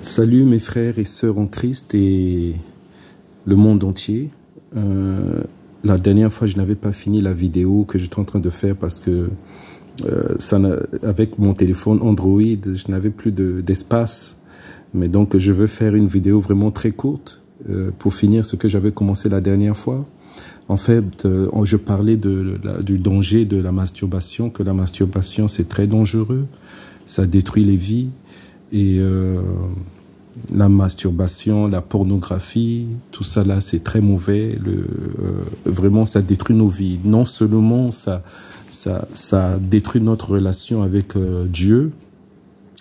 Salut mes frères et sœurs en Christ et le monde entier. La dernière fois, je n'avais pas fini la vidéo que j'étais en train de faire parce que avec mon téléphone Android, je n'avais plus d'espace. Mais donc, je veux faire une vidéo vraiment très courte pour finir ce que j'avais commencé la dernière fois. En fait, je parlais du danger de la masturbation, que la masturbation, c'est très dangereux. Ça détruit les vies. Et la masturbation, la pornographie, tout ça là, c'est très mauvais. Vraiment, ça détruit nos vies. Non seulement ça détruit notre relation avec Dieu,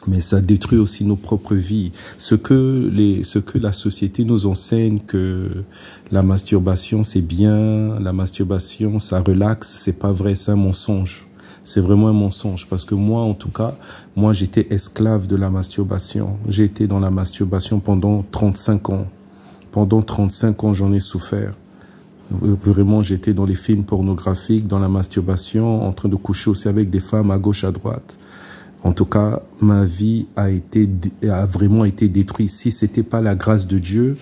mais ça détruit aussi nos propres vies. Ce que la société nous enseigne, que la masturbation c'est bien, la masturbation ça relaxe, c'est pas vrai, c'est un mensonge. C'est vraiment un mensonge parce que moi, en tout cas, moi, j'étais esclave de la masturbation. J'ai été dans la masturbation pendant 35 ans. Pendant 35 ans, j'en ai souffert. Vraiment, j'étais dans les films pornographiques, dans la masturbation, en train de coucher aussi avec des femmes à gauche, à droite. En tout cas, ma vie a vraiment été détruite. Si c'était pas la grâce de Dieu,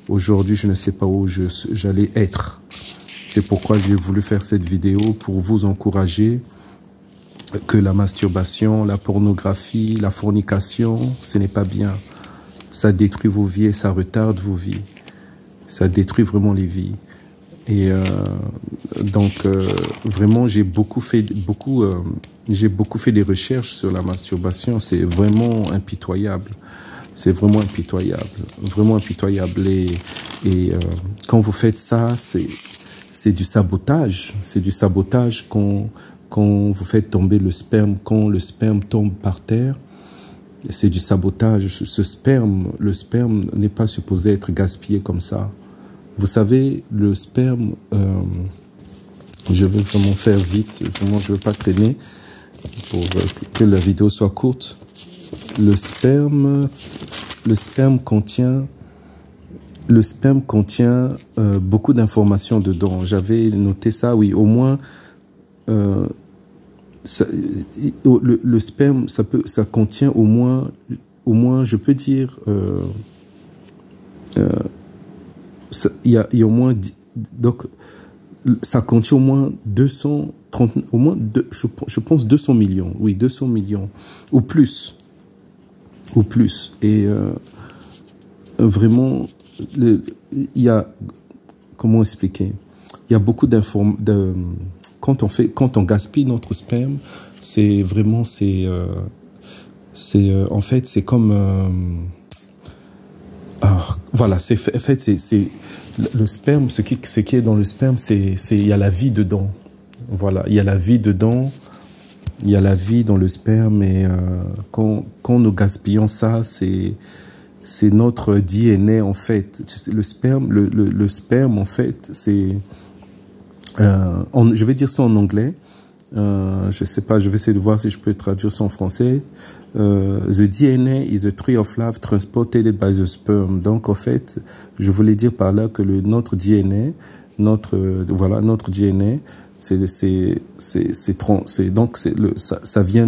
aujourd'hui, je ne sais pas où j'allais être. C'est pourquoi j'ai voulu faire cette vidéo pour vous encourager que la masturbation, la pornographie, la fornication, ce n'est pas bien. Ça détruit vos vies et ça retarde vos vies. Ça détruit vraiment les vies. Et vraiment, j'ai beaucoup fait des recherches sur la masturbation. C'est vraiment impitoyable. C'est vraiment impitoyable. Vraiment impitoyable. Et quand vous faites ça, c'est du sabotage. C'est du sabotage quand vous faites tomber le sperme, quand le sperme tombe par terre, c'est du sabotage. Le sperme n'est pas supposé être gaspillé comme ça. Vous savez, le sperme, je vais vraiment faire vite, vraiment je ne veux pas traîner pour que la vidéo soit courte. Le sperme contient beaucoup d'informations dedans. J'avais noté ça, oui, au moins. Le sperme, ça contient au moins, je peux dire, il y a au moins, donc, ça contient au moins 230, je pense 200 millions, oui, 200 millions, ou plus. Et vraiment, il y a, comment expliquer, il y a beaucoup d'informations. Quand on gaspille notre sperme, c'est vraiment, en fait, c'est comme, voilà, en fait, c'est le sperme, ce qui est dans le sperme, il y a la vie dedans. Voilà, il y a la vie dedans, il y a la vie dans le sperme et quand nous gaspillons ça, c'est notre DNA en fait. Le sperme en fait, c'est je vais dire ça en anglais. Je sais pas, je vais essayer de voir si je peux traduire ça en français. The DNA is a tree of life transported by the sperm. Donc, en fait, je voulais dire par là que notre DNA, notre DNA, ça vient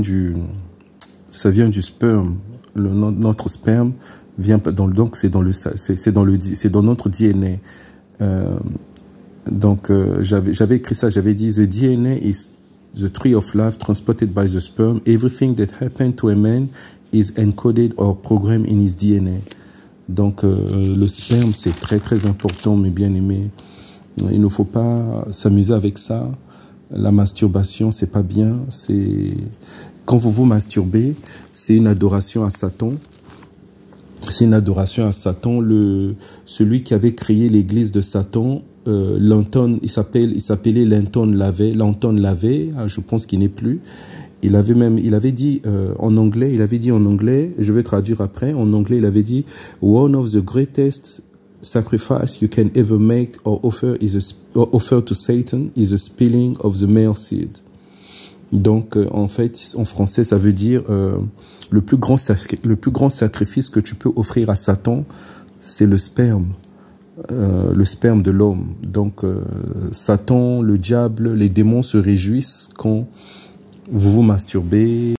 du sperme. Notre sperme vient donc c'est dans notre DNA. Donc, j'avais écrit ça, j'avais dit, the DNA is the tree of life transported by the sperm. Everything that happened to a man is encoded or programmed in his DNA. Donc, le sperme, c'est très, très important, mes bien-aimés. Il ne faut pas s'amuser avec ça. La masturbation, c'est pas bien. Quand vous vous masturbez, c'est une adoration à Satan. C'est une adoration à Satan. Celui qui avait créé l'église de Satan, il s'appelait Lanton Lavey, je pense qu'il n'est plus. Il avait dit en anglais, je vais traduire après, en anglais, il avait dit, one of the greatest sacrifice you can ever make or offer to Satan is the spilling of the male seed. Donc, en fait, en français, ça veut dire le plus grand sacrifice que tu peux offrir à Satan, c'est le sperme de l'homme. Donc, Satan, le diable, les démons se réjouissent quand vous vous masturbez.